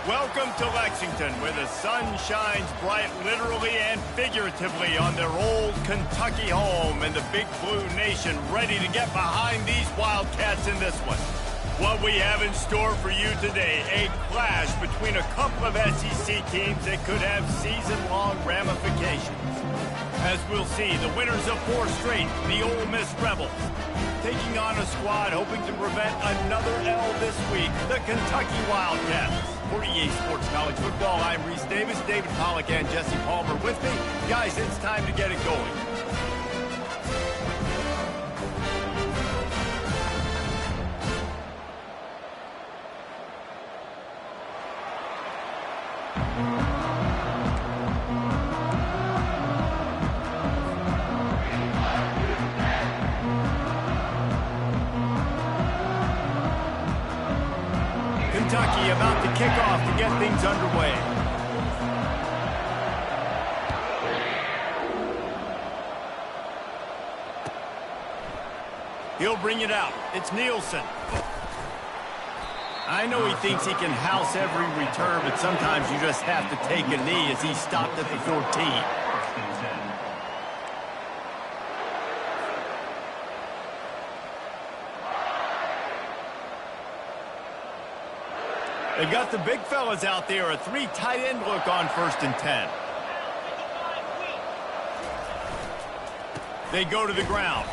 Welcome to Lexington, where the sun shines bright literally and figuratively on their old Kentucky home, and the Big Blue Nation ready to get behind these Wildcats in this one. What we have in store for you today, a clash between a couple of SEC teams that could have season-long ramifications. As we'll see, the winners of 4 straight, the Ole Miss Rebels, taking on a squad hoping to prevent another L this week, the Kentucky Wildcats. For EA Sports College Football, I'm Reese Davis, David Pollack, and Jesse Palmer with me. Guys, it's time to get it going. Kentucky about to kick off to get things underway. He'll bring it out. It's Nielsen. I know he thinks he can house every return, but sometimes you just have to take a knee as he stopped at the 14. They've got the big fellas out there, a 3 tight end look on 1st and 10. They go to the ground.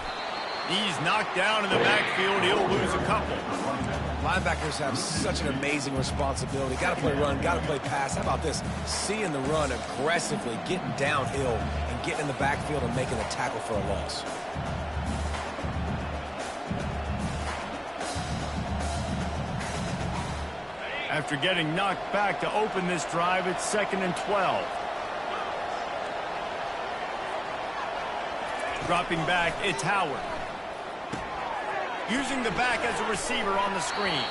He's knocked down in the backfield. He'll lose a couple. Linebackers have such an amazing responsibility. Got to play run, got to play pass. How about this? Seeing the run aggressively, getting downhill, and getting in the backfield and making a tackle for a loss. After getting knocked back to open this drive, it's 2nd and 12. Dropping back, it's Howard. Using the back as a receiver on the screen.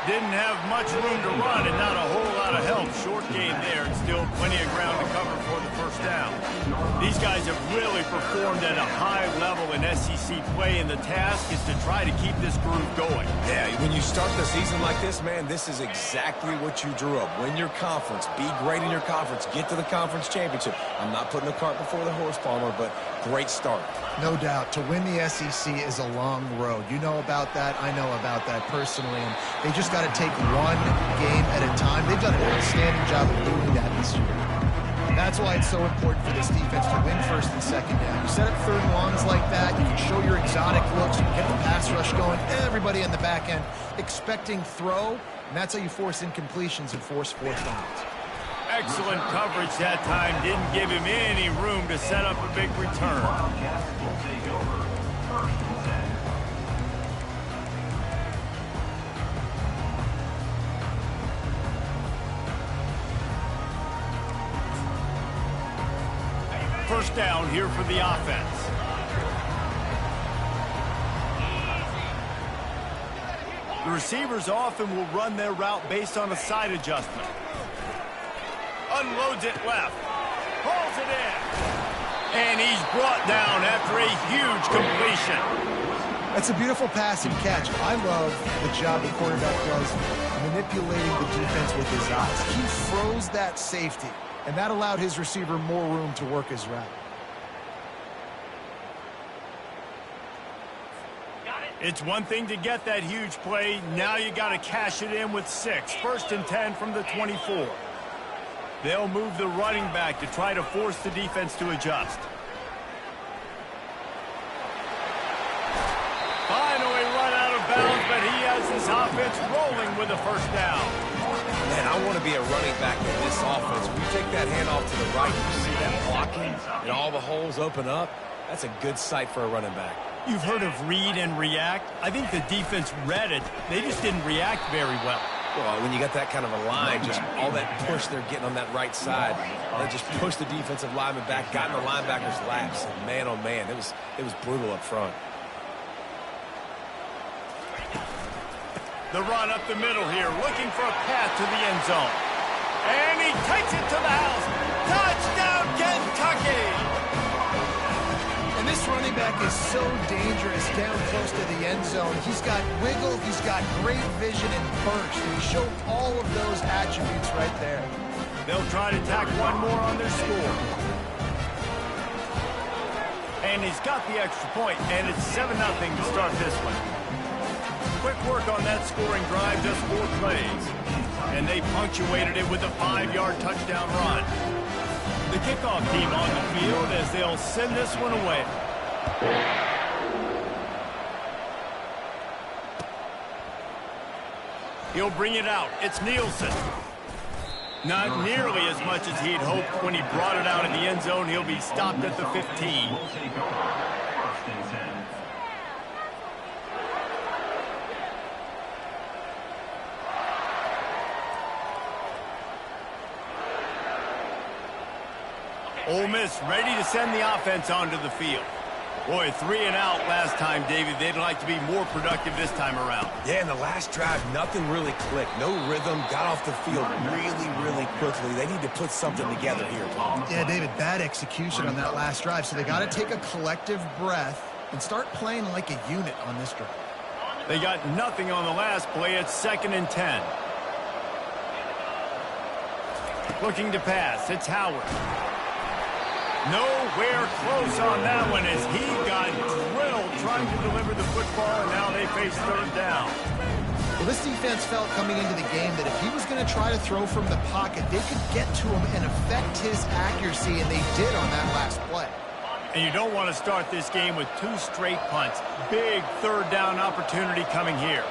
Didn't have much room to run and not a whole lot of help. Short game there, and still plenty of ground to cover for the 1st down. These guys have really performed at a high level in SEC play, and the task is to try to keep this groove going. Yeah, when you start the season like this, man, this is exactly what you drew up. Win your conference, be great in your conference, get to the conference championship. I'm not putting the cart before the horse, Palmer, but great start. No doubt. To win the SEC is a long road. You know about that. I know about that personally. And they just got to take one game at a time. They've done an outstanding job of doing that this year. That's why it's so important for this defense to win 1st and 2nd down. You set up 3rd and longs like that. You can show your exotic looks. You can get the pass rush going. Everybody in the back end expecting throw. And that's how you force incompletions and force 4th downs. Excellent coverage that time. Didn't give him any room to set up a big return. First down here for the offense. The receivers often will run their route based on a side adjustment. Unloads it left. Pulls it in. And he's brought down after a huge completion. That's a beautiful pass and catch. I love the job the quarterback does manipulating the defense with his eyes. He froze that safety, and that allowed his receiver more room to work his route. It's one thing to get that huge play. Now you got to cash it in with 6. 1st and 10 from the 24. They'll move the running back to try to force the defense to adjust. Finally run out of bounds, but he has his offense rolling with a 1st down. Man, I want to be a running back in this offense. When you take that handoff to the right, you see that blocking and all the holes open up. That's a good sight for a running back. You've heard of read and react. I think the defense read it. They just didn't react very well. Well, when you got that kind of a line, just all that push they're getting on that right side, they just pushed the defensive lineman back, got in the linebacker's laps, and man, oh man, it was brutal up front. The run up the middle here, looking for a path to the end zone. And he takes it to the house. Touchdown, Kentucky! And this running back quarterback is so dangerous down close to the end zone. He's got wiggle, he's got great vision and burst. And he showed all of those attributes right there. They'll try to tack one more on their score. And he's got the extra point, and it's 7-0 to start this one. Quick work on that scoring drive, just 4 plays. And they punctuated it with a 5-yard touchdown run. The kickoff team on the field as they'll send this one away. He'll bring it out. It's Nielsen. Not nearly as much as he'd hoped when he brought it out in the end zone. He'll be stopped at the 15. Ole Miss ready to send the offense onto the field. Boy, 3 and out last time, David. They'd like to be more productive this time around. Yeah, in the last drive, nothing really clicked. No rhythm, got off the field really quickly. They need to put something together here, Tom. Yeah, David, bad execution on that last drive, so they got to take a collective breath and start playing like a unit on this drive. They got nothing on the last play. It's 2nd and 10. Looking to pass. It's Howard. Nowhere close on that one as he got drilled trying to deliver the football, and now they face 3rd down. Well, this defense felt coming into the game that if he was going to try to throw from the pocket, they could get to him and affect his accuracy, and they did on that last play. And you don't want to start this game with 2 straight punts. Big 3rd down opportunity coming here.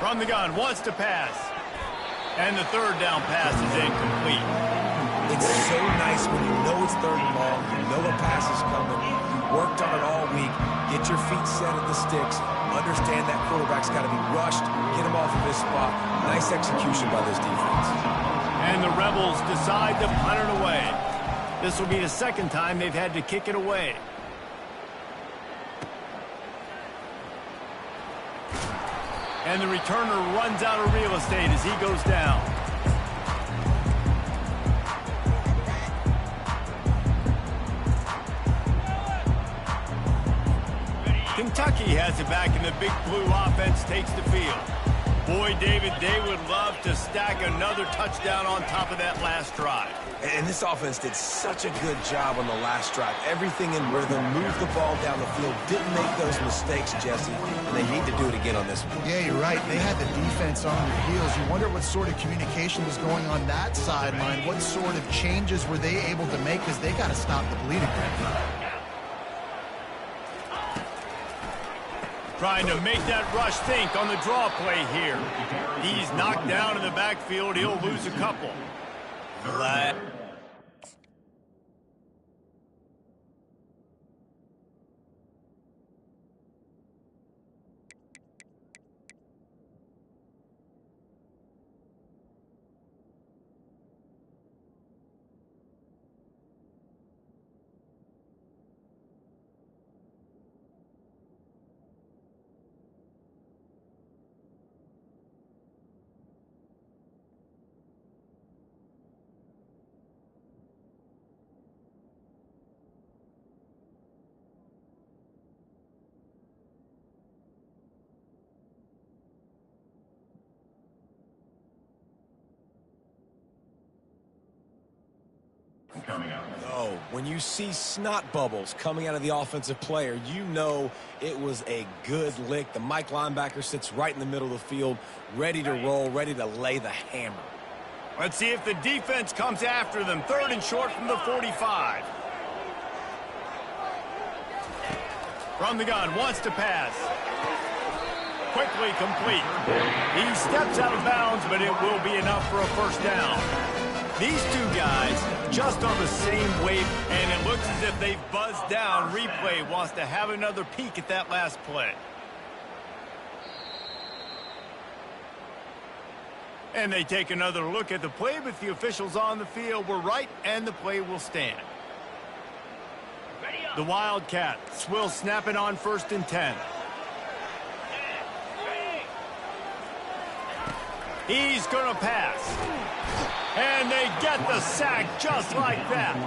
From the gun, wants to pass. And the 3rd down pass is incomplete. It's so nice when you know it's 3rd and long, you know a pass is coming, you worked on it all week, get your feet set at the sticks, understand that quarterback's got to be rushed, get him off of his spot. Nice execution by this defense. And the Rebels decide to punt it away. This will be the 2nd time they've had to kick it away. And the returner runs out of real estate as he goes down. Kentucky has it back, and the Big Blue offense takes the field. Boy, David, they would love to stack another touchdown on top of that last drive. And this offense did such a good job on the last drive. Everything in rhythm, moved the ball down the field, didn't make those mistakes, Jesse, and they need to do it again on this one. Yeah, you're right. They had the defense on their heels. You wonder what sort of communication was going on that sideline. What sort of changes were they able to make, because they got to stop the bleeding right now. Trying to make that rush think on the draw play here. He's knocked down in the backfield. He'll lose a couple. Oh, when you see snot bubbles coming out of the offensive player, you know it was a good lick. The Mike linebacker sits right in the middle of the field, ready to roll, ready to lay the hammer. Let's see if the defense comes after them. 3rd and short from the 45. From the gun, wants to pass. Quickly complete. He steps out of bounds, but it will be enough for a 1st down. These 2 guys just on the same wave, and it looks as if they've buzzed down. Replay wants to have another peek at that last play. And they take another look at the play, but the officials on the field were right, and the play will stand. The Wildcats will snap it on 1st and 10. He's going to pass. And they get the sack just like that.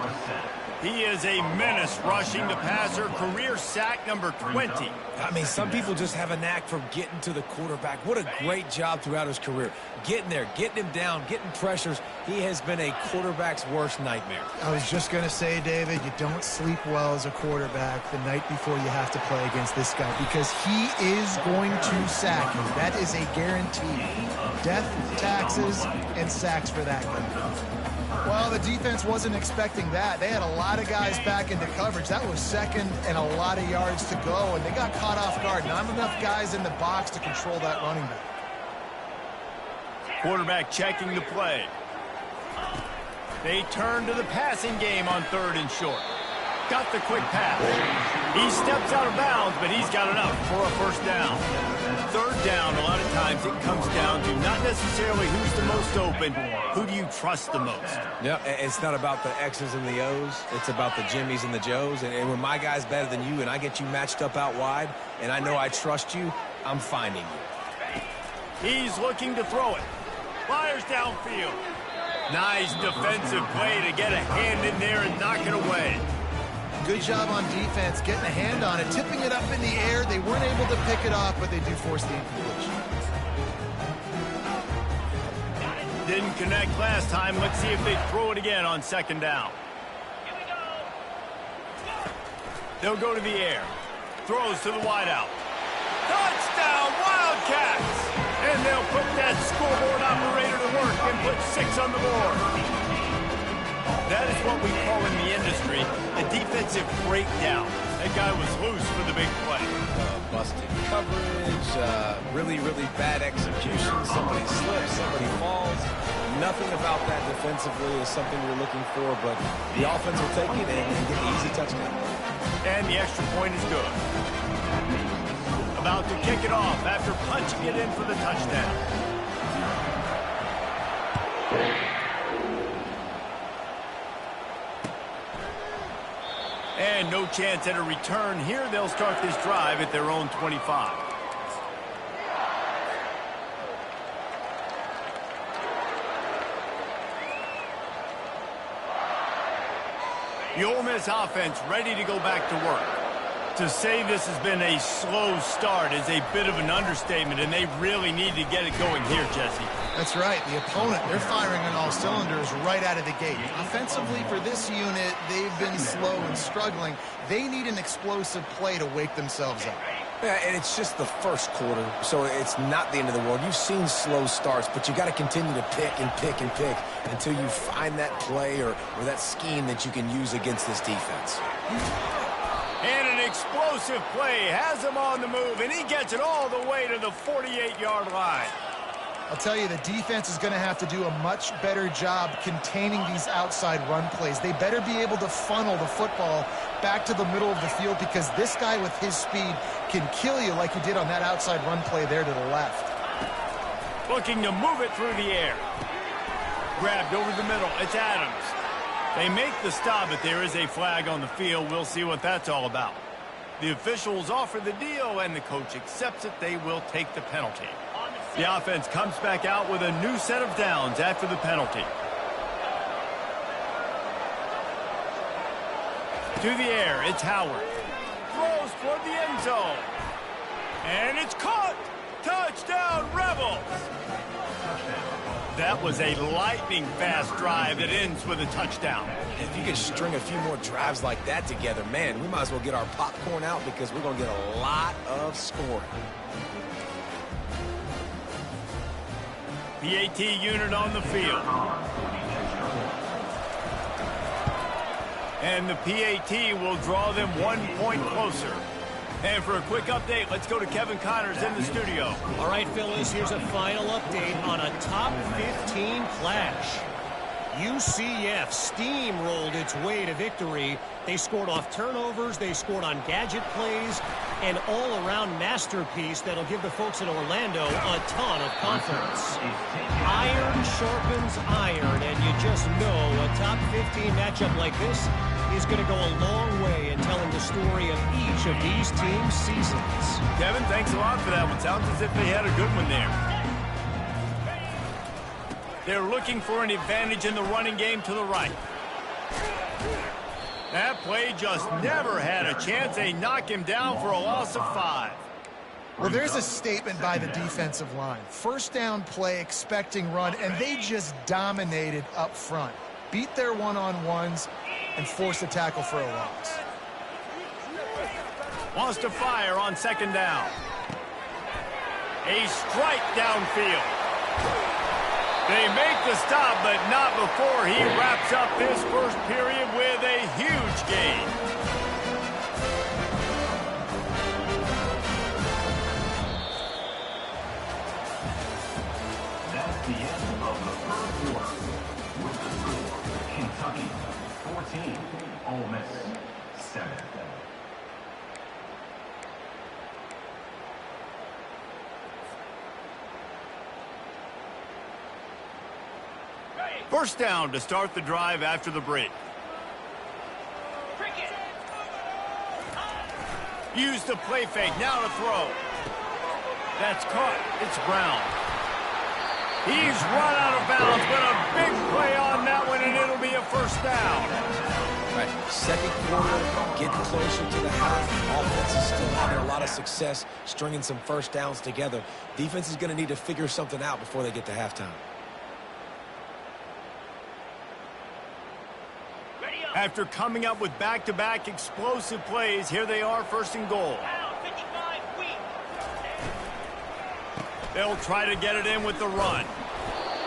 He is a menace rushing the passer. Career sack number 20. I mean, some people just have a knack for getting to the quarterback. What a great job throughout his career. Getting there, getting him down, getting pressures. He has been a quarterback's worst nightmare. I was just going to say, David, you don't sleep well as a quarterback the night before you have to play against this guy because he is going to sack you. That is a guarantee. Death, taxes, and sacks for that guy. Well, the defense wasn't expecting that. They had a lot of guys back into coverage. That was second and a lot of yards to go, and they got caught off guard. Not enough guys in the box to control that running back. Quarterback checking the play. They turn to the passing game on 3rd and short. Got the quick pass. He steps out of bounds, but he's got enough for a first down. 3rd down, a lot of times it comes down to not necessarily who's the most open, who do you trust the most? Yeah, it's not about the X's and the O's. It's about the Jimmies and the Joes. And when my guy's better than you and I get you matched up out wide and I know I trust you, I'm finding you. He's looking to throw it. Fires downfield. Nice defensive play to get a hand in there and knock it away. Good job on defense, getting a hand on it, tipping it up in the air. They weren't able to pick it off, but they do force the incompletion. Didn't connect last time. Let's see if they throw it again on 2nd down. They'll go to the air. Throws to the wideout. Touchdown, Wildcats! And they'll put that scoreboard operator to work and put 6 on the board. That is what we call in the industry a defensive breakdown. That guy was loose for the big play. Busted coverage, really, really bad execution. Somebody slips, somebody falls. Nothing about that defensively is something you're looking for, but the offense will take it and get the easy touchdown. And the extra point is good. About to kick it off after punching it in for the touchdown. And no chance at a return here. They'll start this drive at their own 25. The Ole Miss offense ready to go back to work. To say this has been a slow start is a bit of an understatement, and they really need to get it going here, Jesse. That's right. The opponent, they're firing on all cylinders right out of the gate. Offensively, for this unit, they've been slow and struggling. They need an explosive play to wake themselves up. Yeah, and it's just the first quarter, so it's not the end of the world. You've seen slow starts, but you got to continue to pick and pick and pick until you find that play or that scheme that you can use against this defense. And an explosive play has him on the move, and he gets it all the way to the 48-yard line. I'll tell you, the defense is going to have to do a much better job containing these outside run plays. They better be able to funnel the football back to the middle of the field because this guy with his speed can kill you like he did on that outside run play there to the left. Looking to move it through the air. Grabbed over the middle. It's Adams. They make the stop, but there is a flag on the field. We'll see what that's all about. The officials offer the deal, and the coach accepts it. They will take the penalty. The offense comes back out with a new set of downs after the penalty. To the air, it's Howard. Throws toward the end zone. And it's caught. Touchdown, Rebels. That was a lightning-fast drive that ends with a touchdown. If you could string a few more drives like that together, man, we might as well get our popcorn out because we're going to get a lot of scoring. PAT unit on the field. And the PAT will draw them 1 point closer. And for a quick update, let's go to Kevin Connors in the studio. All right, fellas, here's a final update on a top 15 clash. UCF steamrolled its way to victory. They scored off turnovers, they scored on gadget plays, an all-around masterpiece that'll give the folks in Orlando a ton of confidence. Iron sharpens iron, and you just know a top 15 matchup like this is going to go a long way in telling the story of each of these teams' seasons. Kevin, thanks a lot for that one. Sounds as if they had a good one there. They're looking for an advantage in the running game to the right. That play just never had a chance. They knock him down for a loss of 5. Well, there's a statement by the defensive line. First down play, expecting run, and they just dominated up front. Beat their one-on-ones and forced a tackle for a loss. Wants to fire on second down. A strike downfield. They make the stop, but not before he wraps up this first period with a huge gain. That's the end of the first quarter. With the score, Kentucky 14, Ole Miss 7. First down to start the drive after the break. Use the play fake, now to throw. That's caught, it's Brown. He's run out of bounds, but a big play on that one, and it'll be a first down. Right, second quarter, getting closer to the half. Offense is still having a lot of success stringing some first downs together. Defense is going to need to figure something out before they get to halftime. After coming up with back-to-back explosive plays, here they are, first and goal. They'll try to get it in with the run.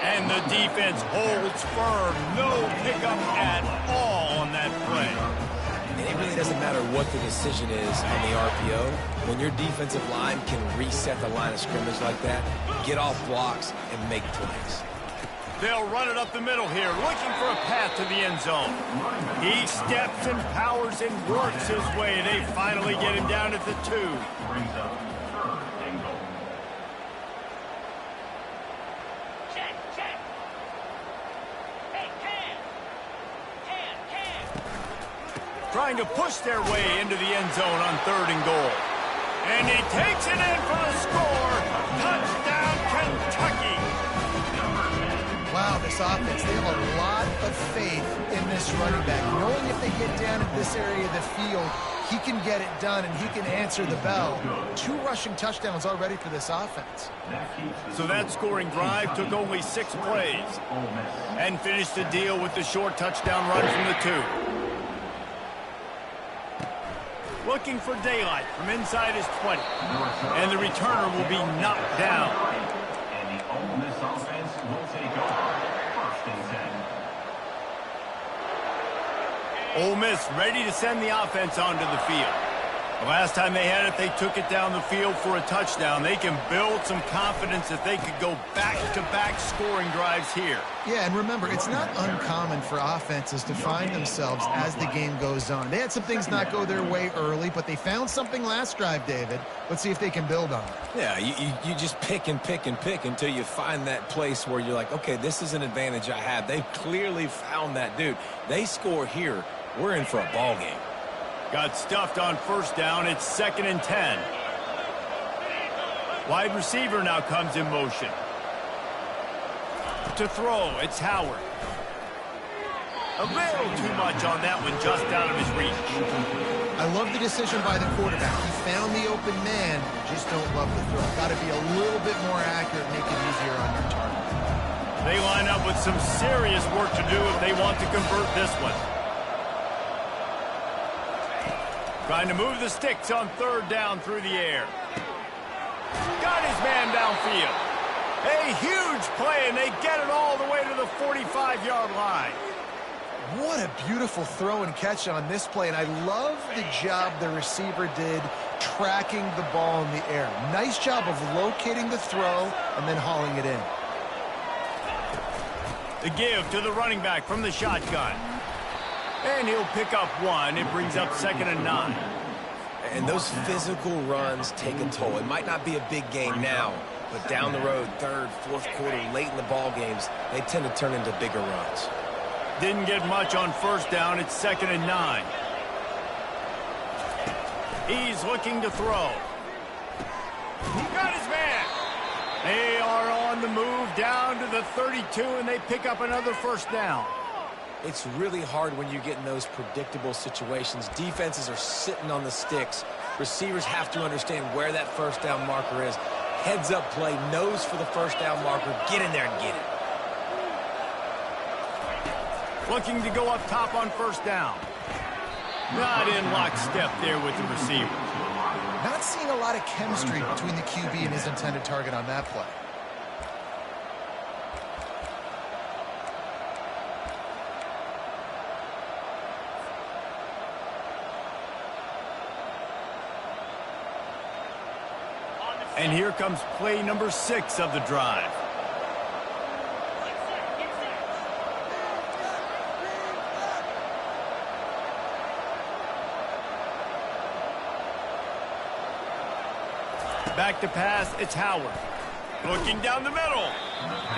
And the defense holds firm. No pickup at all on that play. And it really doesn't matter what the decision is on the RPO. When your defensive line can reset the line of scrimmage like that, get off blocks and make plays. They'll run it up the middle here, looking for a path to the end zone. He steps and powers and works his way. They finally get him down at the 2. Brings up third and goal. Check. Hey, can. Trying to push their way into the end zone on 3rd and goal. And he takes it in for the score. Touchdown, Kentucky. Wow, this offense, they have a lot of faith in this running back. Knowing if they get down in this area of the field, he can get it done and he can answer the bell. 2 rushing touchdowns already for this offense. So that scoring drive took only 6 plays and finished the deal with the short touchdown run from the 2. Looking for daylight from inside his 20. And the returner will be knocked down. And the Ole Miss offense will take over. First and 10. Ole Miss ready to send the offense onto the field. The last time they had it, they took it down the field for a touchdown. They can build some confidence that they could go back-to-back scoring drives here. Yeah, and remember, it's not uncommon for offenses to find themselves as the game goes on. They had some things not go their way early, but they found something last drive, David. Let's see if they can build on it. Yeah, you just pick and pick and pick until you find that place where you're like, okay, this is an advantage I have. They've clearly found that, dude. They score here, we're in for a ball game. Got stuffed on first down. It's 2nd and 10. Wide receiver now comes in motion. To throw, it's Howard. A little too much on that one, just out of his reach. I love the decision by the quarterback. He found the open man, just don't love the throw. Got to be a little bit more accurate, make it easier on your target. They line up with some serious work to do if they want to convert this one. Trying to move the sticks on 3rd down through the air. Got his man downfield. A huge play, and they get it all the way to the 45-yard line. What a beautiful throw and catch on this play, and I love the job the receiver did tracking the ball in the air. Nice job of locating the throw and then hauling it in. The give to the running back from the shotgun. And he'll pick up 1. It brings up 2nd and 9. And those physical runs take a toll. It might not be a big game now, but down the road, 3rd, 4th quarter, late in the ball games, they tend to turn into bigger runs. Didn't get much on first down. It's 2nd and 9. He's looking to throw. He got his man. They are on the move down to the 32, and they pick up another first down. It's really hard when you get in those predictable situations. Defenses are sitting on the sticks. Receivers have to understand where that first down marker is. Heads up play, nose for the first down marker. Get in there and get it. Looking to go up top on first down. Not in lockstep there with the receiver. Not seeing a lot of chemistry between the QB and his intended target on that play. And here comes play number 6 of the drive. Back to pass, it's Howard. Looking down the middle.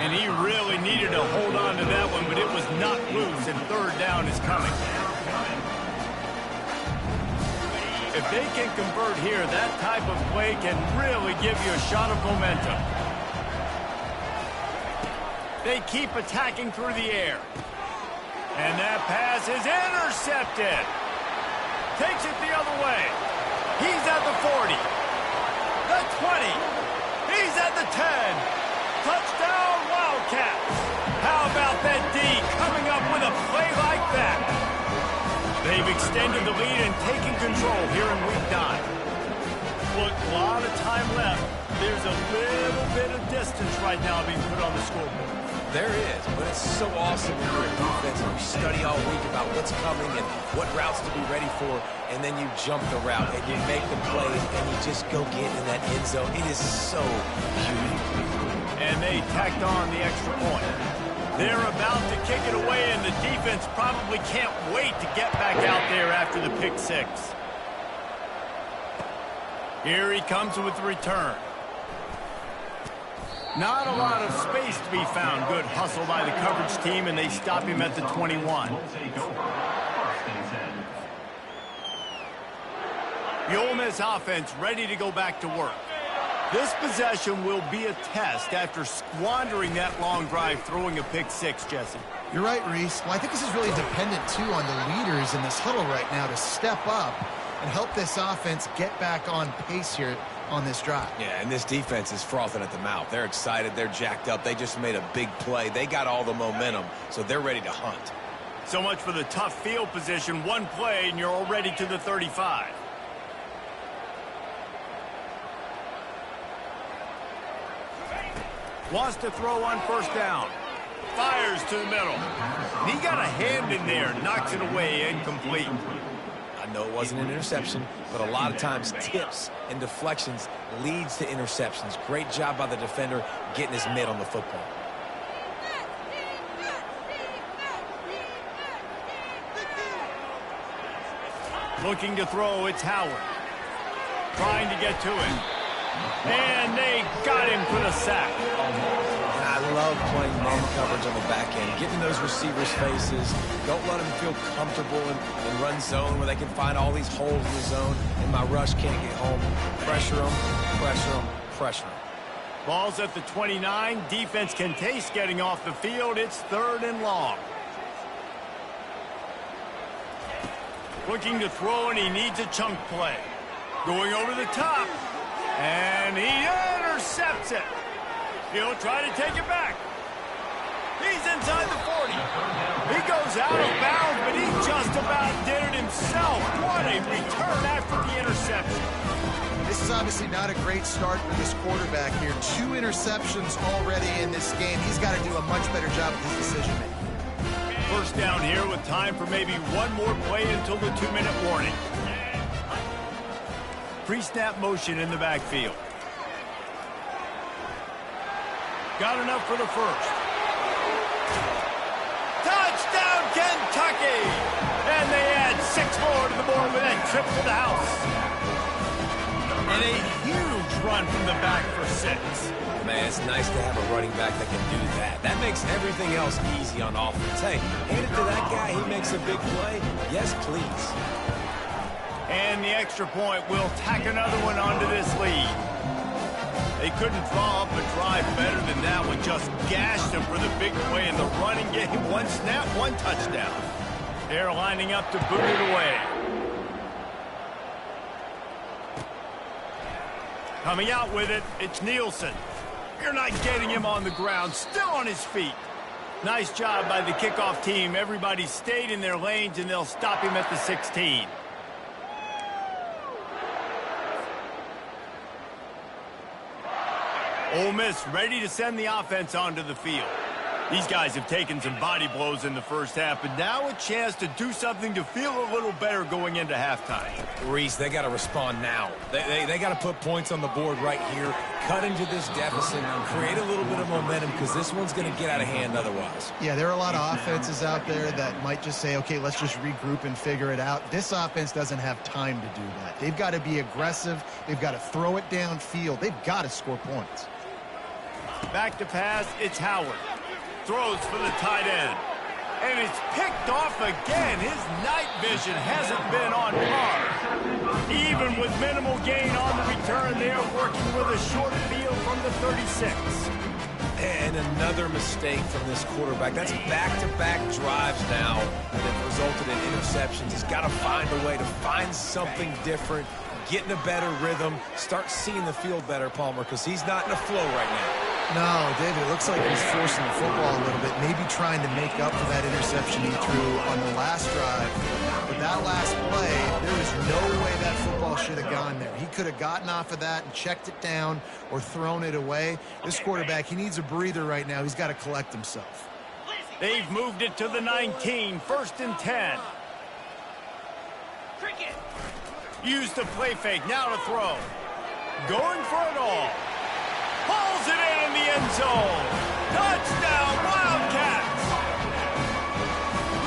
And he really needed to hold on to that one, but it was not loose, and third down is coming. If they can convert here, that type of play can really give you a shot of momentum. They keep attacking through the air. And that pass is intercepted. Takes it the other way. He's at the 40. The 20. He's at the 10. Touchdown, Wildcats. How about that D coming up with a play like that? They've extended the lead and taken control here in week 9. Look, a lot of time left. There's a little bit of distance right now being put on the scoreboard. There is, but it's so awesome when you're a defense and you study all week about what's coming and what routes to be ready for, and then you jump the route and you make the plays and you just go get in that end zone. It is so beautiful. And they tacked on the extra point. They're about to kick it away, and the defense probably can't wait to get back out there after the pick 6. Here he comes with the return. Not a lot of space to be found. Good hustle by the coverage team, and they stop him at the 21. The Ole Miss offense ready to go back to work. This possession will be a test after squandering that long drive throwing a pick 6, Jesse. You're right, Reese. Well, I think this is really dependent, too, on the leaders in this huddle right now to step up and help this offense get back on pace here on this drive. Yeah, and this defense is frothing at the mouth. They're excited. They're jacked up. They just made a big play. They got all the momentum, so they're ready to hunt. So much for the tough field position. One play, and you're already to the 35. Wants to throw on first down. Fires to the middle. He got a hand in there. Knocks it away. Incomplete. I know it wasn't an interception, but a lot of times tips and deflections leads to interceptions. Great job by the defender getting his mitt on the football. Looking to throw, it's Howard. Trying to get to it. And they got him for the sack. And I love playing man coverage on the back end, getting those receivers' faces. Don't let them feel comfortable and run zone where they can find all these holes in the zone, and my rush can't get home. Pressure them, pressure them, pressure them. Ball's at the 29. Defense can taste getting off the field. It's 3rd and long. Looking to throw, and he needs a chunk play. Going over the top. And he intercepts it. He'll try to take it back. He's inside the 40. He goes out of bounds, but he just about did it himself. What a return after the interception. This is obviously not a great start for this quarterback here. 2 interceptions already in this game. He's got to do a much better job with his decision-making. First down here with time for maybe one more play until the 2-minute warning. Pre-snap motion in the backfield. Got enough for the first. Touchdown, Kentucky! And they add 6 more to the board with that trip to the house. And a huge run from the back for 6. Man, it's nice to have a running back that can do that. That makes everything else easy on offense. Hey, hand it to that guy. He makes a big play. Yes, please. And the extra point will tack another one onto this lead. They couldn't draw up a drive better than that one. Just gashed them for the big play in the running game. One snap, one touchdown. They're lining up to boot it away. Coming out with it, it's Nielsen. You're not getting him on the ground, still on his feet. Nice job by the kickoff team. Everybody stayed in their lanes, and they'll stop him at the 16. Ole Miss ready to send the offense onto the field. These guys have taken some body blows in the first half, but now a chance to do something to feel a little better going into halftime. Reese, they got to respond now. They got to put points on the board right here, cut into this deficit, and create a little bit of momentum because this one's going to get out of hand otherwise. Yeah, there are a lot of offenses out there that might just say, okay, let's just regroup and figure it out. This offense doesn't have time to do that. They've got to be aggressive. They've got to throw it downfield. They've got to score points. Back to pass, it's Howard. Throws for the tight end. And it's picked off again. His night vision hasn't been on par. Even with minimal gain on the return, they're working with a short field from the 36. And another mistake from this quarterback. That's back-to-back drives now that have resulted in interceptions. He's got to find a way to find something different, get in a better rhythm, start seeing the field better, Palmer, because he's not in a flow right now. No, David, it looks like he's forcing the football a little bit, maybe trying to make up for that interception he threw on the last drive. But that last play, there was no way that football should have gone there. He could have gotten off of that and checked it down or thrown it away. This quarterback, he needs a breather right now. He's got to collect himself. They've moved it to the 19, 1st and 10. Use the play fake, now to throw. Going for it all. Pulls it in the end zone. Touchdown, Wildcats!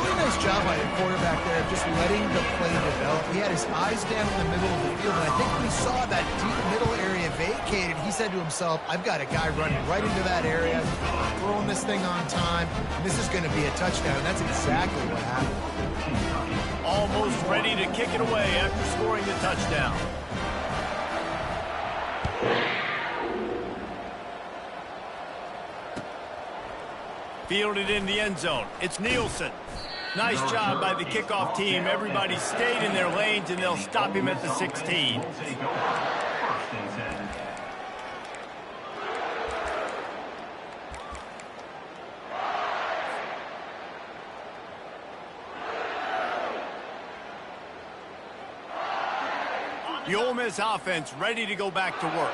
Really nice job by the quarterback there, just letting the play develop. He had his eyes down in the middle of the field, and I think when he saw that deep middle area vacated, he said to himself, I've got a guy running right into that area, throwing this thing on time, and this is going to be a touchdown, and that's exactly what happened. Almost ready to kick it away after scoring the touchdown. Fielded in the end zone. It's Nielsen. Nice job by the kickoff team. Everybody stayed in their lanes, and they'll stop him at the 16. The Ole Miss offense ready to go back to work.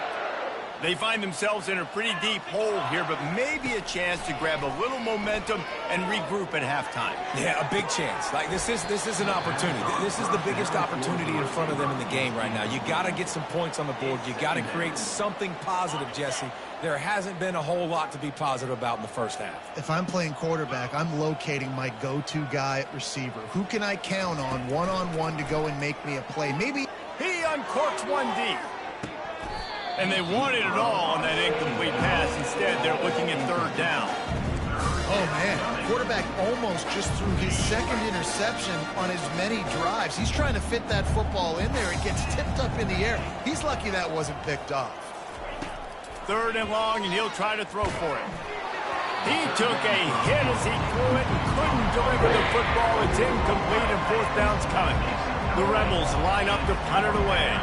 They find themselves in a pretty deep hole here, but maybe a chance to grab a little momentum and regroup at halftime. Yeah, a big chance. Like this is an opportunity. This is the biggest opportunity in front of them in the game right now. You got to get some points on the board. You got to create something positive, Jesse. There hasn't been a whole lot to be positive about in the first half. If I'm playing quarterback, I'm locating my go-to guy at receiver. Who can I count on one-on-one to go and make me a play? Maybe he uncorks one deep. And they wanted it all on that incomplete pass. Instead, they're looking at 3rd down. Oh, man. The quarterback almost just threw his second interception on as many drives. He's trying to fit that football in there. It gets tipped up in the air. He's lucky that wasn't picked off. 3rd and long, and he'll try to throw for it. He took a hit as he threw it and couldn't deliver the football. It's incomplete, and 4th down's coming. The Rebels line up to punt it away.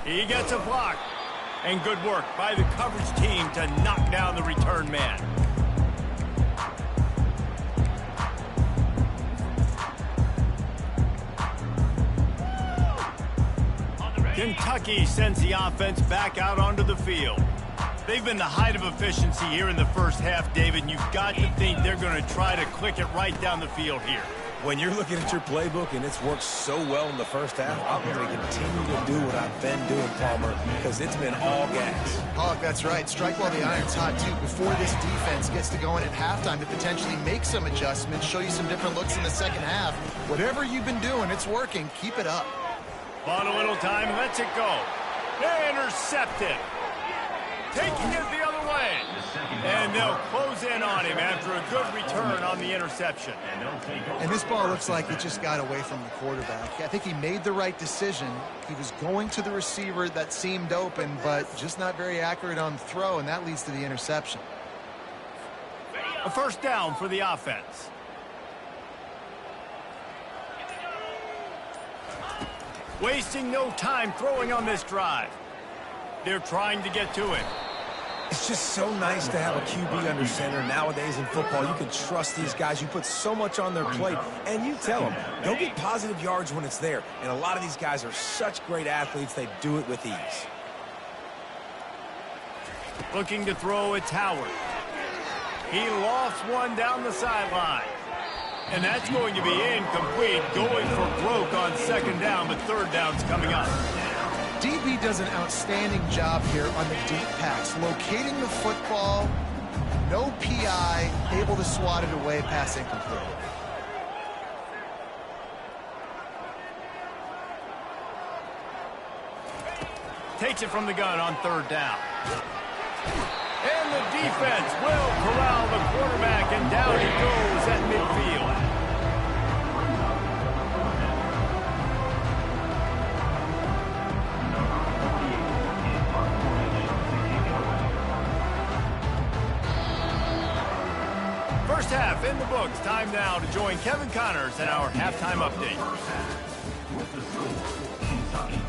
He gets a block. And good work by the coverage team to knock down the return man. Kentucky sends the offense back out onto the field. They've been the height of efficiency here in the first half, David, and you've got to think they're going to try to click it right down the field here. When you're looking at your playbook and it's worked so well in the first half, I'm going to continue to do what I've been doing, Palmer, because it's been all gas. Hawk, that's right. Strike while the iron's hot, too. Before this defense gets to going at halftime to potentially make some adjustments, show you some different looks in the second half. Whatever you've been doing, it's working. Keep it up. On a little time, lets it go. Intercepted. Taking it the other away. And they'll close in on him after a good return on the interception. And this ball looks like it just got away from the quarterback. I think he made the right decision. He was going to the receiver that seemed open, but just not very accurate on the throw, and that leads to the interception. A first down for the offense. Wasting no time throwing on this drive. They're trying to get to it. It's just so nice to have a QB under center. Nowadays in football, you can trust these guys. You put so much on their plate, and you tell them, they'll get positive yards when it's there. And a lot of these guys are such great athletes, they do it with ease. Looking to throw, it's Howard. He lofts one down the sideline. And that's going to be incomplete, going for broke on second down, but third down's coming up. DB does an outstanding job here on the deep pass, locating the football, no PI, able to swat it away, pass incomplete. Takes it from the gun on third down. And the defense will corral the quarterback, and down he goes at midfield. First half in the books. Time now to join Kevin Connors in our halftime update. With the score, Kentucky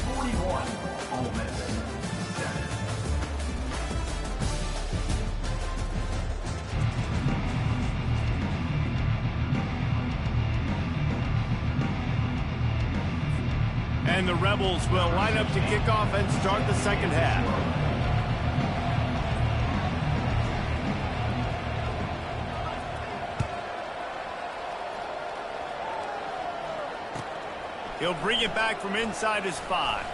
41, Ole Miss 7. And the Rebels will line up to kick off and start the second half. He'll bring it back from inside his 5.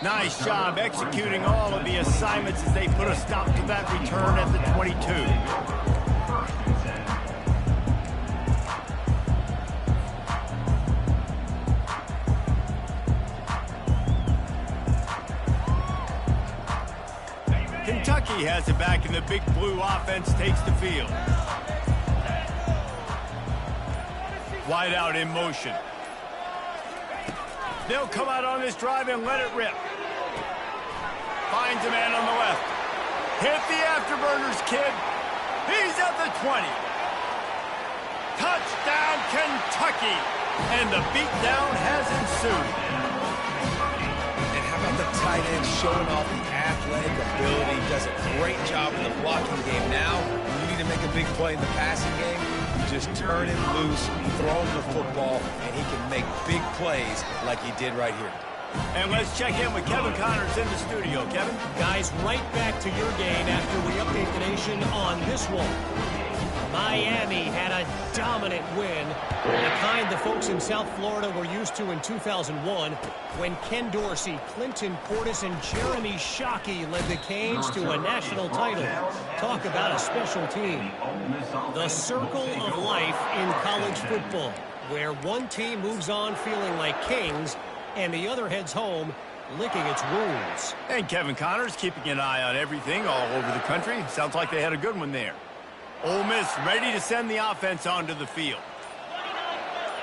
Nice job executing all of the assignments as they put a stop to that return at the 22. Kentucky has it back, and the Big Blue offense takes the field. Wide out in motion. They'll come out on this drive and let it rip. Finds a man on the left. Hit the afterburners, kid. He's at the 20. Touchdown, Kentucky. And the beatdown has ensued. And how about the tight end showing off the athletic ability? Does a great job in the blocking game. Now, when you need to make a big play in the passing game, just turn him loose, throw him the football, and he can make big plays like he did right here. And let's check in with Kevin Connors in the studio. Kevin? Guys, right back to your game after we update the nation on this one. Miami had a dominant win, the kind the folks in South Florida were used to in 2001 when Ken Dorsey, Clinton Portis, and Jeremy Shockey led the Canes to a national title. Talk about a special team. The circle of life in college football, where one team moves on feeling like kings and the other heads home licking its wounds. And Kevin Connors keeping an eye on everything all over the country. Sounds like they had a good one there. Ole Miss ready to send the offense onto the field.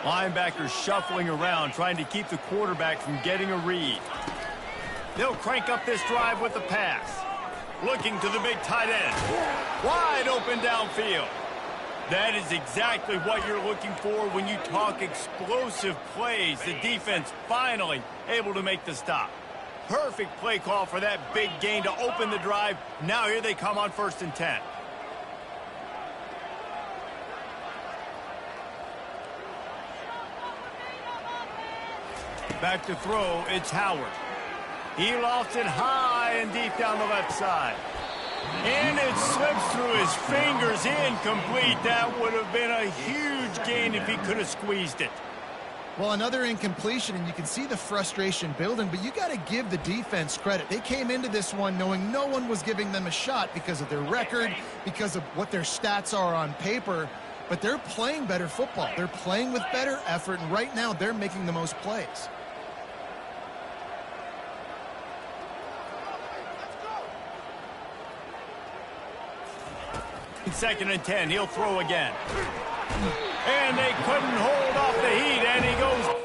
Linebackers shuffling around, trying to keep the quarterback from getting a read. They'll crank up this drive with the pass. Looking to the big tight end. Wide open downfield. That is exactly what you're looking for when you talk explosive plays. The defense finally able to make the stop. Perfect play call for that big gain to open the drive. Now here they come on 1st and 10. Back to throw, it's Howard. He lofts it high and deep down the left side. And it slips through his fingers, incomplete. That would have been a huge gain if he could have squeezed it. Well, another incompletion, and you can see the frustration building, but you got to give the defense credit. They came into this one knowing no one was giving them a shot because of their record, because of what their stats are on paper, but they're playing better football. They're playing with better effort, and right now they're making the most plays. Second and 10, he'll throw again. And they couldn't hold off the heat, and he goes.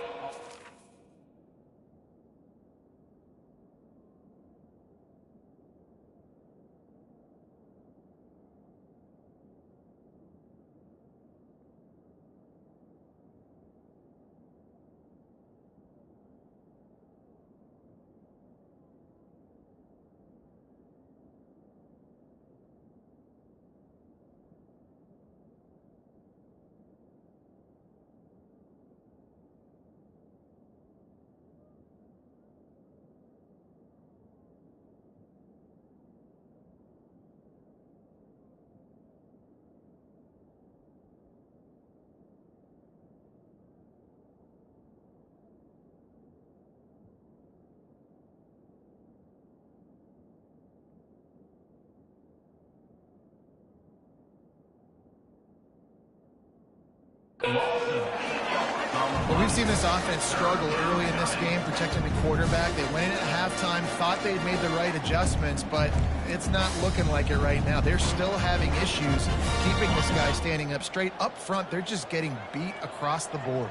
Well, we've seen this offense struggle early in this game, protecting the quarterback. They went in at halftime, thought they'd made the right adjustments, but it's not looking like it right now. They're still having issues keeping this guy standing up straight. Up front, they're just getting beat across the board.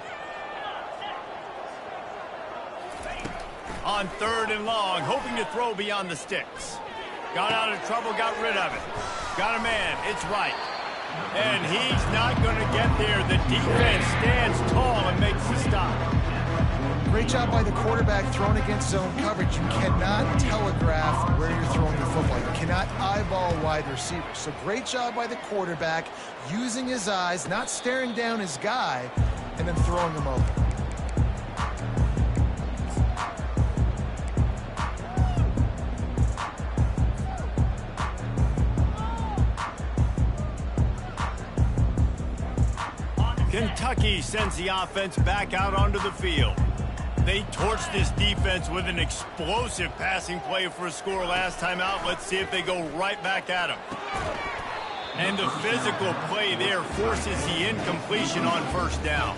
On 3rd and long, hoping to throw beyond the sticks. Got out of trouble, got rid of it. Got a man, it's right. And he's not going to get there. The defense stands tall and makes the stop. Great job by the quarterback throwing against zone coverage. You cannot telegraph where you're throwing the football. You cannot eyeball wide receivers. So great job by the quarterback using his eyes, not staring down his guy, and then throwing him over. Kentucky sends the offense back out onto the field. They torched this defense with an explosive passing play for a score last time out. Let's see if they go right back at him. And the physical play there forces the incompletion on 1st down.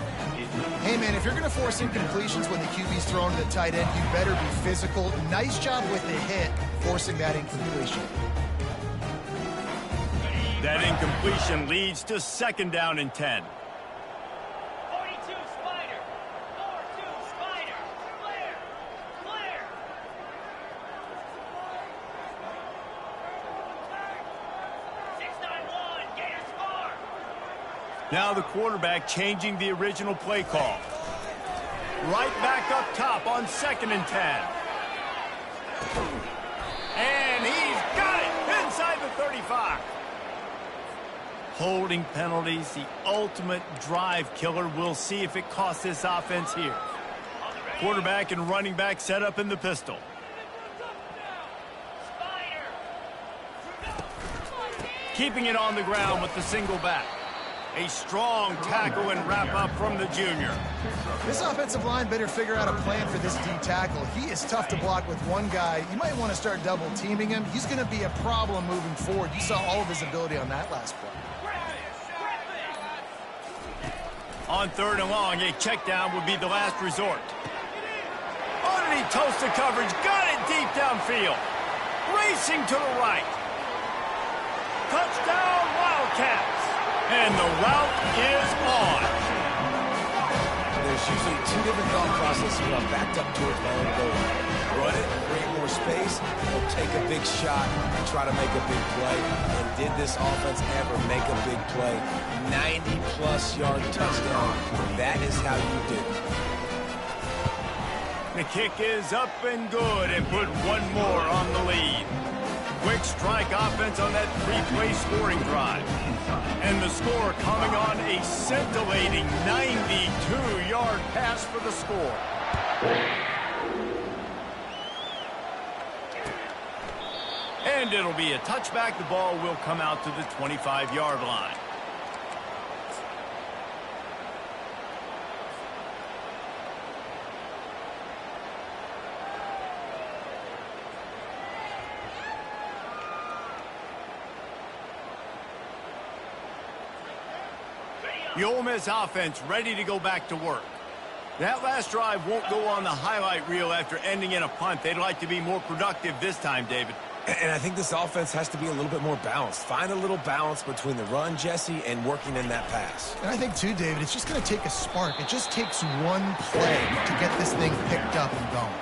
Hey, man, if you're going to force incompletions when the QB's thrown to the tight end, you better be physical. Nice job with the hit, forcing that incompletion. That incompletion leads to 2nd down and 10. Now the quarterback changing the original play call. Right back up top on 2nd and 10. And he's got it inside the 35. Holding penalties, the ultimate drive killer. We'll see if it costs this offense here. Quarterback and running back set up in the pistol. Keeping it on the ground with the single back. A strong tackle and wrap up from the junior. This offensive line better figure out a plan for this D tackle. He is tough to block with one guy. You might want to start double teaming him. He's going to be a problem moving forward. You saw all of his ability on that last play. On 3rd and long, a check down would be the last resort. Underneath toasted coverage, got it deep downfield. Racing to the right. Touchdown, Wildcats. And the route is on. There's usually 2 different thought processes when I'm backed up towards my own goal. Run it, create more space, or take a big shot and try to make a big play. And did this offense ever make a big play? 90-plus yard touchdown. That is how you do it. The kick is up and good and put one more on the lead. Quick strike offense on that 3-play scoring drive. And the score coming on a scintillating 92-yard pass for the score. And it'll be a touchback. The ball will come out to the 25-yard line. The Ole Miss offense ready to go back to work. That last drive won't go on the highlight reel after ending in a punt. They'd like to be more productive this time, David. And I think this offense has to be a little bit more balanced. Find a little balance between the run, Jesse, and working in that pass. And I think, too, David, it's just going to take a spark. It just takes one play to get this thing picked up and going.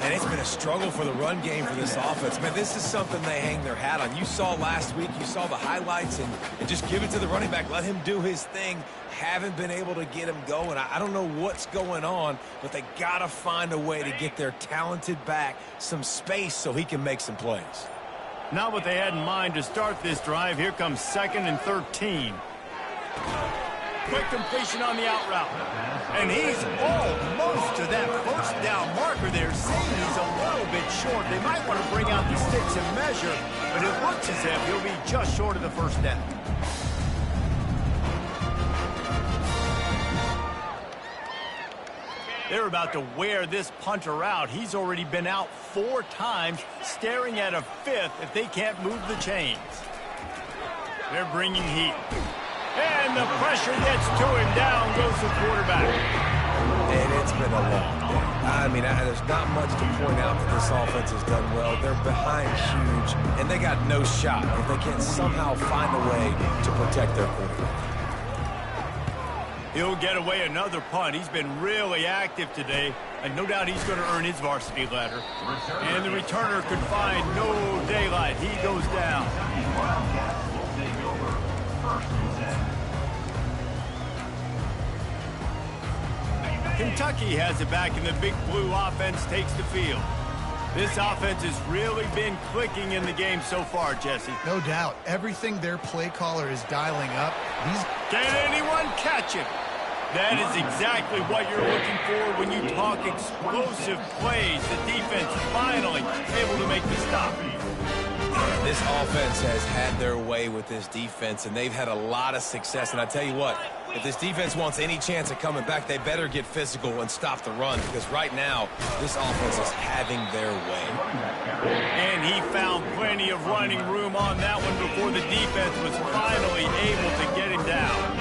And it's been a struggle for the run game for this offense. Man, this is something they hang their hat on. You saw last week, you saw the highlights, and just give it to the running back. Let him do his thing. Haven't been able to get him going. I don't know what's going on, but they got to find a way to get their talented back some space so he can make some plays. Not what they had in mind to start this drive. Here comes 2nd and 13. Quick completion on the out route. And he's almost to that first down marker there. Saying he's a little bit short. They might want to bring out the sticks and measure, but it looks as if he'll be just short of the first down. They're about to wear this punter out. He's already been out 4 times, staring at a 5th if they can't move the chains. They're bringing heat. And the pressure gets to him. Down goes the quarterback. And it's been a long day. I mean, there's not much to point out that this offense has done well. They're behind huge, and they got no shot if they can somehow find a way to protect their quarterback. He'll get away another punt. He's been really active today, and no doubt he's going to earn his varsity letter. And the returner could find no daylight. He goes down. Kentucky has it back, and the Big Blue offense takes the field. This offense has really been clicking in the game so far, Jesse. No doubt. Everything their play caller is dialing up. Can anyone catch him? That is exactly what you're looking for when you talk explosive plays. The defense finally able to make the stop. This offense has had their way with this defense, and they've had a lot of success. And I tell you what, if this defense wants any chance of coming back, they better get physical and stop the run, because right now, this offense is having their way. And he found plenty of running room on that one before the defense was finally able to get him down.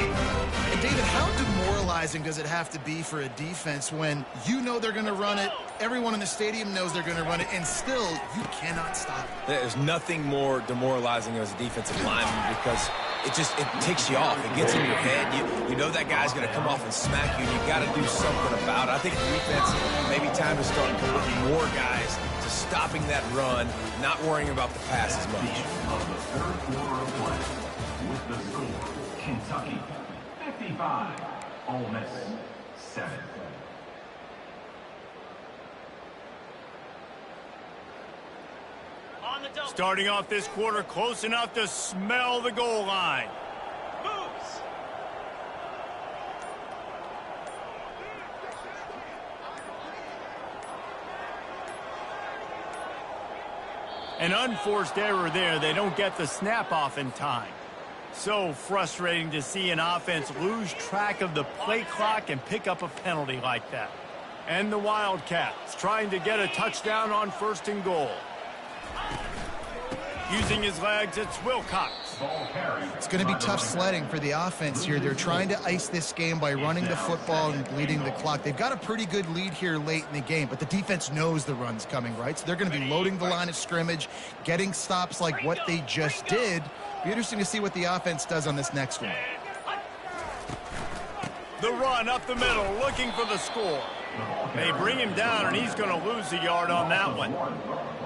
And David, how demoralizing does it have to be for a defense when you know they're going to run it, everyone in the stadium knows they're going to run it, and still you cannot stop it? There's nothing more demoralizing as a defensive lineman, because it ticks you off. It gets in your head. You know that guy's going to come off and smack you, and you got to do something about it. I think the defense, maybe time to start converting more guys to stopping that run, not worrying about the pass as much. Of the third quarter of play, with the score, Kentucky 55, Ole Miss 7. On the double. Starting off this quarter close enough to smell the goal line. Moves. An unforced error there. They don't get the snap off in time. So frustrating to see an offense lose track of the play clock and pick up a penalty like that. And the Wildcats trying to get a touchdown on 1st and goal. Using his legs, it's Wilcox. It's going to be tough sledding for the offense here. They're trying to ice this game by running the football and bleeding the clock. They've got a pretty good lead here late in the game, but the defense knows the run's coming, right? So they're going to be loading the line of scrimmage, getting stops like what they just did. Be interesting to see what the offense does on this next one. The run up the middle, looking for the score. They bring him down, and he's going to lose a yard on that one.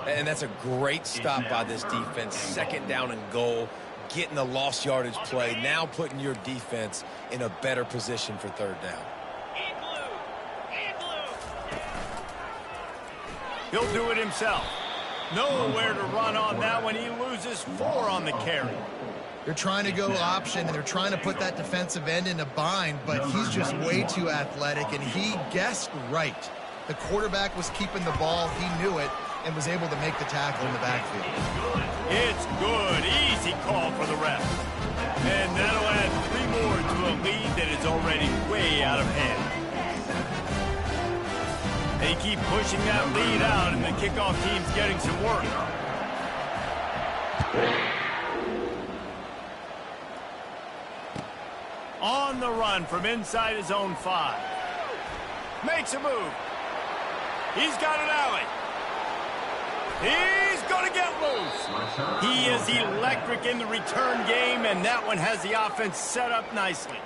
And that's a great stop by this defense. 2nd down and goal, getting the lost yardage play, now putting your defense in a better position for 3rd down. He'll do it himself. Nowhere to run on that one. He loses 4 on the carry. They're trying to go option, and they're trying to put that defensive end in a bind, but he's just way too athletic, and he guessed right. The quarterback was keeping the ball. He knew it and was able to make the tackle in the backfield. It's good. Easy call for the ref. And that'll add 3 more to a lead that is already way out of hand. They keep pushing that lead out, and the kickoff team's getting some work. On the run from inside his own 5. Makes a move. He's got an alley. He's going to get He is electric in the return game, and that one has the offense set up nicely.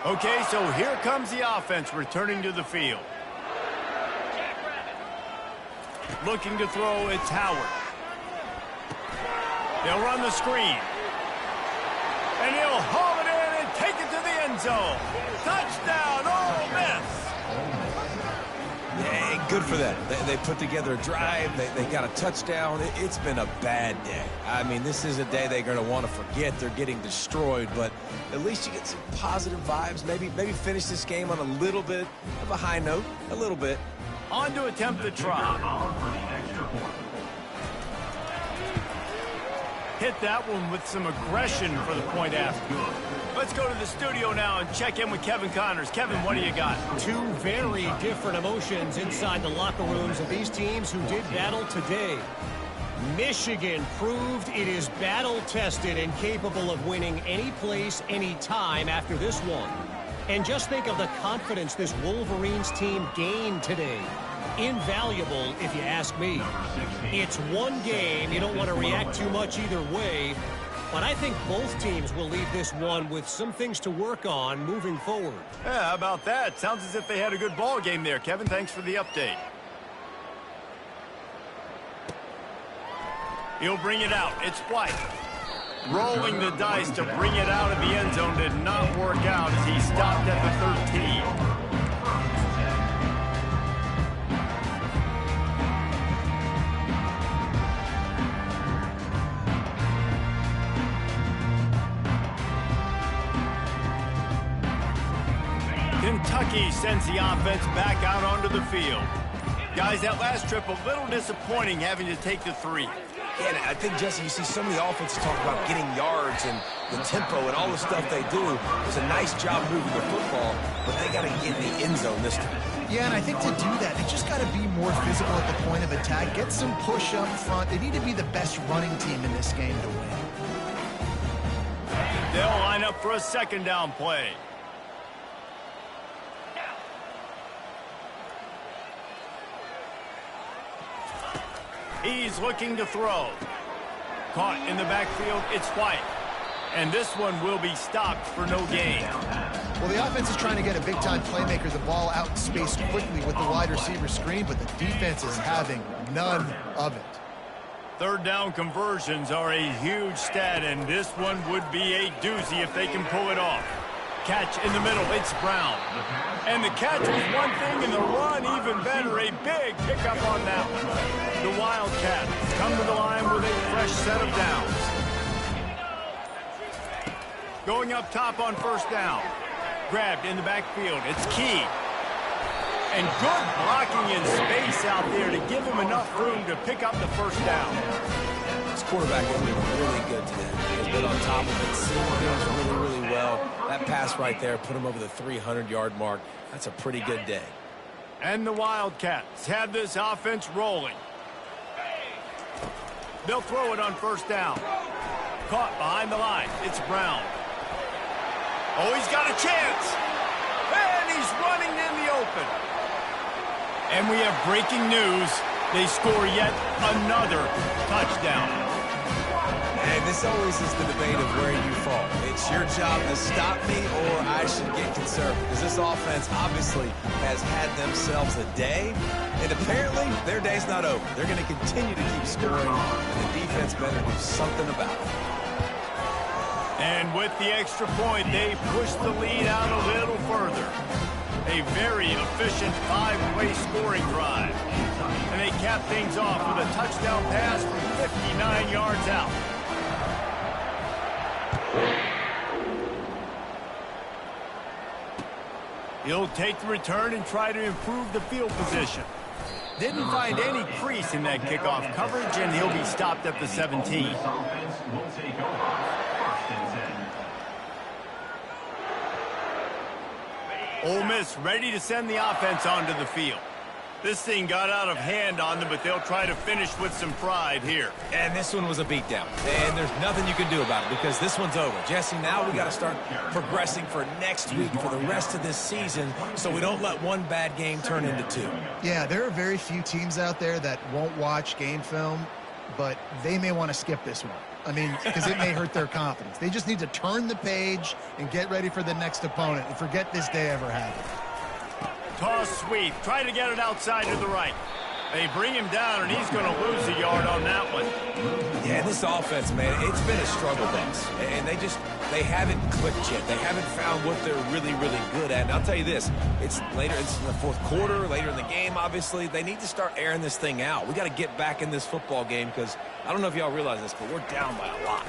Okay, so here comes the offense returning to the field. Looking to throw, it's Howard. They'll run the screen. And he'll haul it in and take it to the end zone. Touchdown, Ole Miss. Yeah, good for them. They put together a drive. They got a touchdown. It's been a bad day. I mean, this is a day they're going to want to forget. They're getting destroyed, but at least you get some positive vibes. Maybe finish this game on a little bit of a high note, a little bit. On to attempt the try. Hit that one with some aggression for the point after. Let's go to the studio now and check in with Kevin Connors. Kevin, what do you got? Two very different emotions inside the locker rooms of these teams who did battle today. Michigan proved it is battle-tested and capable of winning any place, any time after this one. And just think of the confidence this Wolverines team gained today. Invaluable, if you ask me. It's one game. You don't want to react too much either way. But I think both teams will leave this one with some things to work on moving forward. Yeah, how about that? Sounds as if they had a good ball game there. Kevin, thanks for the update. He'll bring it out. It's White. Rolling the dice to bring it out of the end zone did not work out as he stopped at the 13. Kentucky sends the offense back out onto the field. Guys, that last trip a little disappointing having to take the 3. Yeah, I think, Jesse, you see some of the offenses talk about getting yards and the tempo and all the stuff they do. It was a nice job moving the football, but they got to get in the end zone this time. Yeah, and I think to do that, they just got to be more physical at the point of attack, get some push up front. They need to be the best running team in this game to win. They'll line up for a second down play. He's looking to throw. Caught in the backfield, it's White. And this one will be stopped for no gain. Well, the offense is trying to get a big-time playmaker the ball out in space quickly with the wide receiver screen, but the defense is having none of it. Third down conversions are a huge stat, and this one would be a doozy if they can pull it off. Catch in the middle, it's Brown. And the catch was one thing, and the run even better. A big pickup on that one. The Wildcats come to the line with a fresh set of downs. Going up top on first down. Grabbed in the backfield, it's Key. And good blocking in space out there to give him enough room to pick up the first down. This quarterback has been really good today. He's been on top of it, seen things really, really well. That pass right there put him over the 300-yard mark. That's a pretty good day. And the Wildcats have this offense rolling. They'll throw it on first down. Caught behind the line. It's Brown. Oh, he's got a chance. And he's running in the open. And we have breaking news. They score yet another touchdown. And this always is the debate of where you fall. It's your job to stop me or I should get concerned. Because this offense obviously has had themselves a day. And apparently their day's not over. They're going to continue to keep scoring. And the defense better do something about it. And with the extra point, they push the lead out a little further. A very efficient 5-play scoring drive. And they cap things off with a touchdown pass from 59 yards out. He'll take the return and try to improve the field position. Didn't find any crease in that kickoff coverage, and he'll be stopped at the 17. Ole Miss ready to send the offense onto the field. This thing got out of hand on them, but they'll try to finish with some pride here. And this one was a beatdown. And there's nothing you can do about it because this one's over. Jesse, now we got to start progressing for next week, for the rest of this season, so we don't let one bad game turn into two. Yeah, there are very few teams out there that won't watch game film, but they may want to skip this one. I mean, because it may hurt their confidence. They just need to turn the page and get ready for the next opponent and forget this day ever happened. Toss sweep. Try to get it outside to the right. They bring him down, and he's going to lose a yard on that one. Yeah, this offense, man, it's been a struggle bus. And they haven't clicked yet. They haven't found what they're really, really good at. And I'll tell you this, it's in the fourth quarter, later in the game, obviously. They need to start airing this thing out. We got to get back in this football game because I don't know if y'all realize this, but we're down by a lot.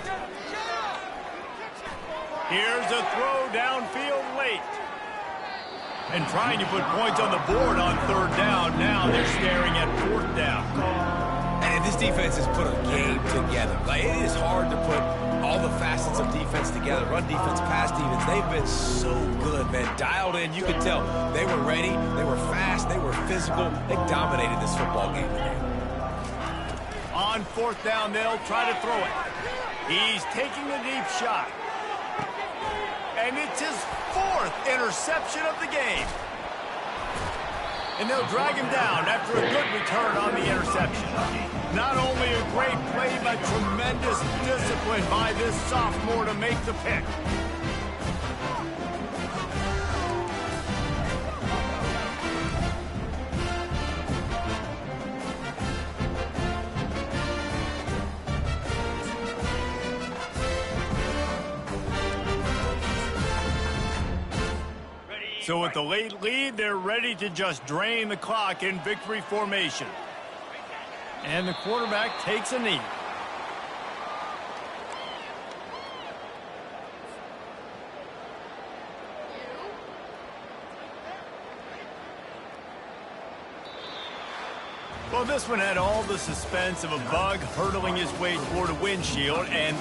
Here's a throw downfield late. And trying to put points on the board on third down. Now they're staring at fourth down. And this defense has put a game together. Like, it is hard to put all the facets of defense together. Run defense, pass defense. They've been so good, man. Dialed in. You could tell they were ready. They were fast. They were physical. They dominated this football game today. On fourth down, they'll try to throw it. He's taking the deep shot. And it's his fourth interception of the game. And they'll drag him down after a good return on the interception. Not only a great play, but tremendous discipline by this sophomore to make the pick. So with the late lead, they're ready to just drain the clock in victory formation. And the quarterback takes a knee. Well, this one had all the suspense of a bug hurtling his way toward a windshield, and